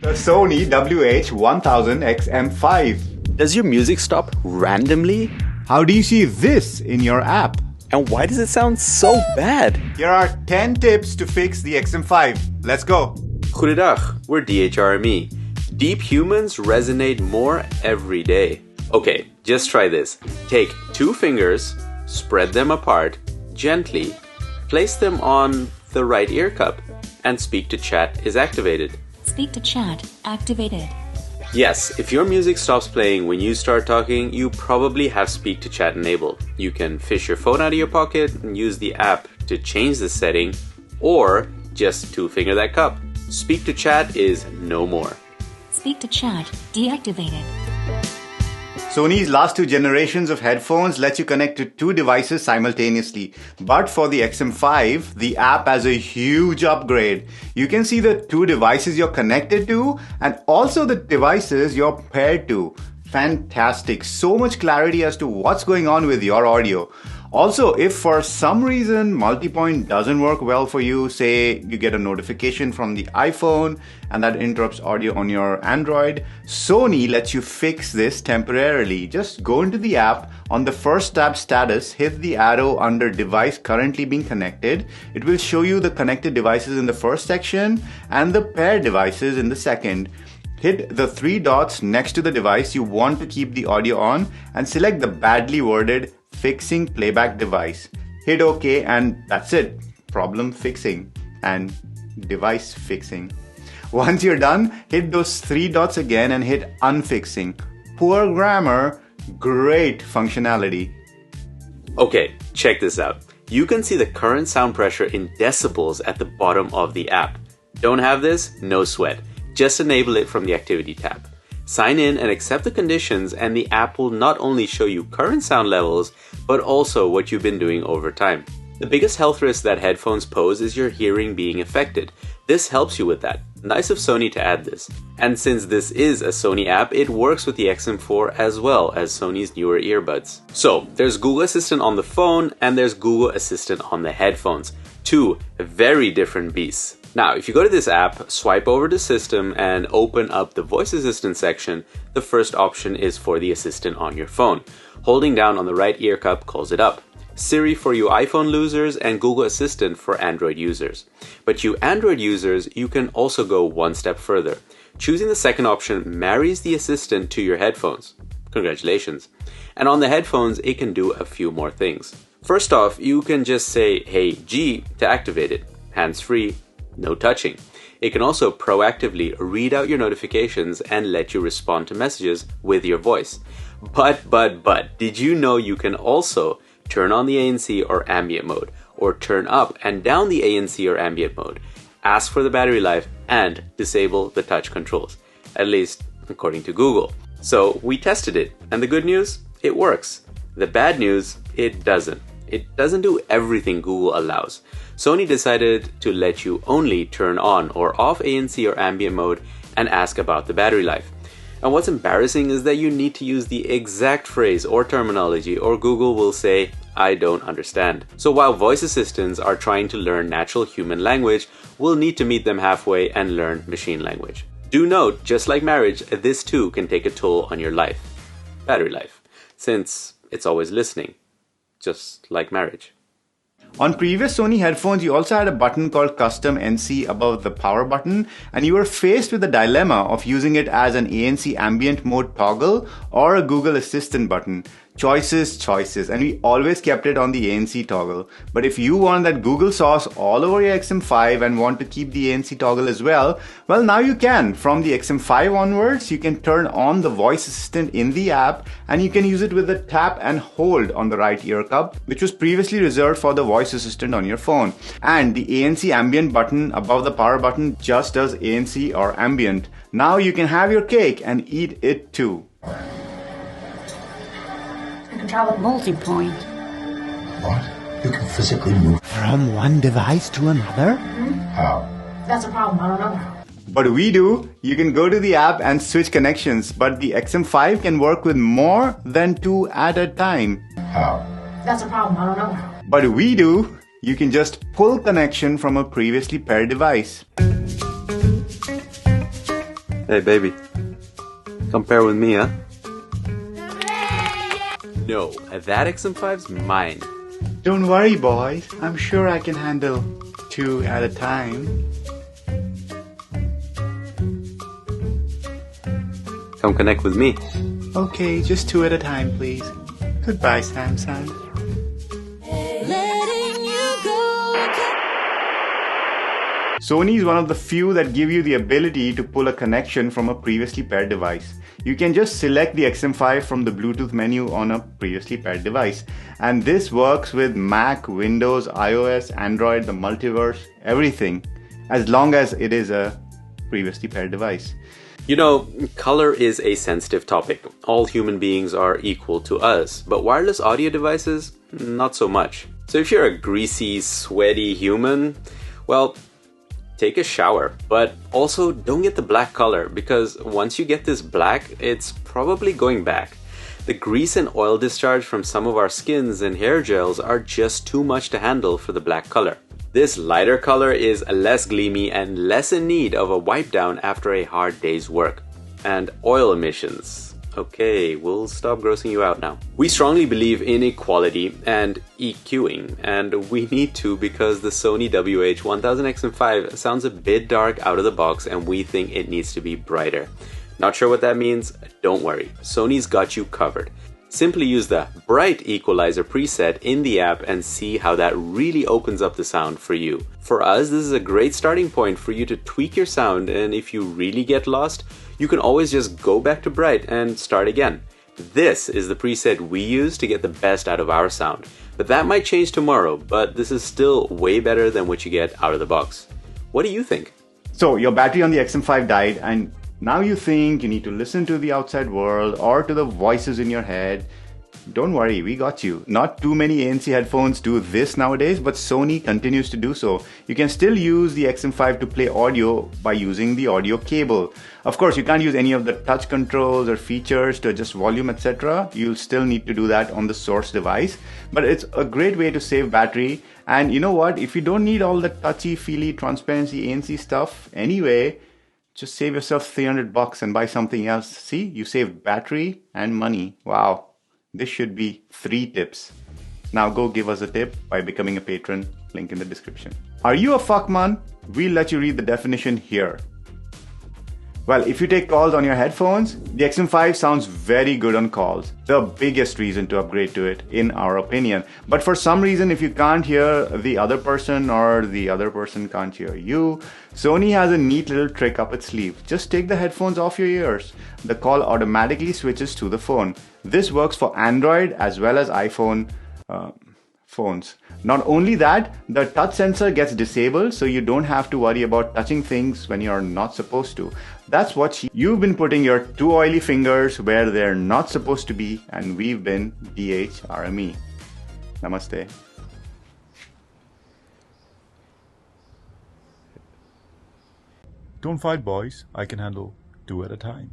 The Sony WH-1000 XM5. Does your music stop randomly? How do you see this in your app? And why does it sound so bad? Here are 10 tips to fix the XM5. Let's go. Goedendag, we're DHRME. Deep humans resonate more every day. Okay, just try this. Take 2 fingers, spread them apart, gently, place them on the right ear cup, and Speak to Chat is activated. Speak to Chat activated. Yes, if your music stops playing when you start talking, you probably have Speak to Chat enabled. You can fish your phone out of your pocket and use the app to change the setting, or just 2-finger that cup. Speak to Chat is no more. Speak to Chat deactivated. Sony's last 2 generations of headphones lets you connect to 2 devices simultaneously. But for the XM5, the app has a huge upgrade. You can see the 2 devices you're connected to and also the devices you're paired to. Fantastic. So much clarity as to what's going on with your audio. Also, if for some reason Multipoint doesn't work well for you, say you get a notification from the iPhone and that interrupts audio on your Android, Sony lets you fix this temporarily. Just go into the app, on the first tab status, hit the arrow under device currently being connected. It will show you the connected devices in the first section and the paired devices in the second. Hit the 3 dots next to the device you want to keep the audio on and select the badly worded Fixing Playback Device. Hit OK and that's it. Problem fixing and device fixing. Once you're done, hit those 3 dots again and hit Unfixing. Poor grammar, great functionality. Okay, check this out. You can see the current sound pressure in decibels at the bottom of the app. Don't have this? No sweat. Just enable it from the Activity tab. Sign in and accept the conditions and the app will not only show you current sound levels, but also what you've been doing over time. The biggest health risk that headphones pose is your hearing being affected. This helps you with that. Nice of Sony to add this. And since this is a Sony app, it works with the XM4 as well as Sony's newer earbuds. So there's Google Assistant on the phone and there's Google Assistant on the headphones. 2 very different beasts. Now, if you go to this app, swipe over to System and open up the Voice Assistant section, the first option is for the assistant on your phone. Holding down on the right ear cup calls it up. Siri for you iPhone users and Google Assistant for Android users. But you Android users, you can also go one step further. Choosing the second option marries the assistant to your headphones. Congratulations. And on the headphones, it can do a few more things. First off, you can just say, "Hey G" to activate it. Hands-free. No touching. It can also proactively read out your notifications and let you respond to messages with your voice. But, did you know you can also turn on the ANC or ambient mode, or turn up and down the ANC or ambient mode, ask for the battery life, and disable the touch controls, at least according to Google. So we tested it, and the good news? It works. The bad news? It doesn't. It doesn't do everything Google allows. Sony decided to let you only turn on or off ANC or ambient mode and ask about the battery life. And what's embarrassing is that you need to use the exact phrase or terminology or Google will say, "I don't understand." So while voice assistants are trying to learn natural human language, we'll need to meet them halfway and learn machine language. Do note, just like marriage, this too can take a toll on your life. Battery life. Since it's always listening. Just like marriage. On previous Sony headphones, you also had a button called Custom NC above the power button, and you were faced with the dilemma of using it as an ANC ambient mode toggle or a Google Assistant button. Choices, and we always kept it on the ANC toggle. But if you want that Google sauce all over your XM5 and want to keep the ANC toggle as well, well, now you can. From the XM5 onwards, you can turn on the voice assistant in the app and you can use it with a tap and hold on the right ear cup, which was previously reserved for the voice assistant on your phone. And the ANC ambient button above the power button just does ANC or ambient. Now you can have your cake and eat it too. I can travel Multipoint. What? You can physically move From one device to another? how? That's a problem. I don't know how. But we do. You can go to the app and switch connections, but the XM5 can work with more than 2 at a time. How? That's a problem. I don't know how. But we do. You can just pull connection from a previously paired device. Hey baby, compare with me, huh? No, that XM5's mine. Don't worry, boys. I'm sure I can handle 2 at a time. Come connect with me. Okay, just 2 at a time, please. Goodbye, Samsung. Sony is one of the few that give you the ability to pull a connection from a previously paired device. You can just select the XM5 from the Bluetooth menu on a previously paired device. And this works with Mac, Windows, iOS, Android, the multiverse, everything, as long as it is a previously paired device. You know, color is a sensitive topic. All human beings are equal to us, but wireless audio devices, not so much. So if you're a greasy, sweaty human, well, take a shower, but also don't get the black color, because once you get this black, it's probably going back. The grease and oil discharge from some of our skins and hair gels are just too much to handle for the black color. This lighter color is less gleamy and less in need of a wipe down after a hard day's work. And oil emissions. Okay, we'll stop grossing you out now. We strongly believe in equality and EQing, and we need to because the Sony WH-1000 XM5 sounds a bit dark out of the box and we think it needs to be brighter. Not sure what that means? Don't worry, Sony's got you covered. Simply use the Bright Equalizer preset in the app and see how that really opens up the sound for you. For us, this is a great starting point for you to tweak your sound, and if you really get lost, you can always just go back to Bright and start again. This is the preset we use to get the best out of our sound. But that might change tomorrow, but this is still way better than what you get out of the box. What do you think? So your battery on the XM5 died, and now you think you need to listen to the outside world or to the voices in your head. Don't worry, we got you. Not too many ANC headphones do this nowadays, but Sony continues to do so. You can still use the XM5 to play audio by using the audio cable. Of course, you can't use any of the touch controls or features to adjust volume, etc. You'll still need to do that on the source device, but it's a great way to save battery. And you know what? If you don't need all the touchy-feely transparency ANC stuff anyway, just save yourself $300 and buy something else. See, you saved battery and money. Wow. This should be 3 tips. Now go give us a tip by becoming a patron. Link in the description. Are you a fuckman? We'll let you read the definition here. Well, if you take calls on your headphones, the XM5 sounds very good on calls. The biggest reason to upgrade to it, in our opinion. But for some reason, if you can't hear the other person or the other person can't hear you, Sony has a neat little trick up its sleeve. Just take the headphones off your ears. The call automatically switches to the phone. This works for Android as well as iPhone phones. Not only that, the touch sensor gets disabled, so you don't have to worry about touching things when you're not supposed to. That's what you've been putting your 2 oily fingers where they're not supposed to be, and we've been DHRME. Namaste. Don't fight, boys. I can handle 2 at a time.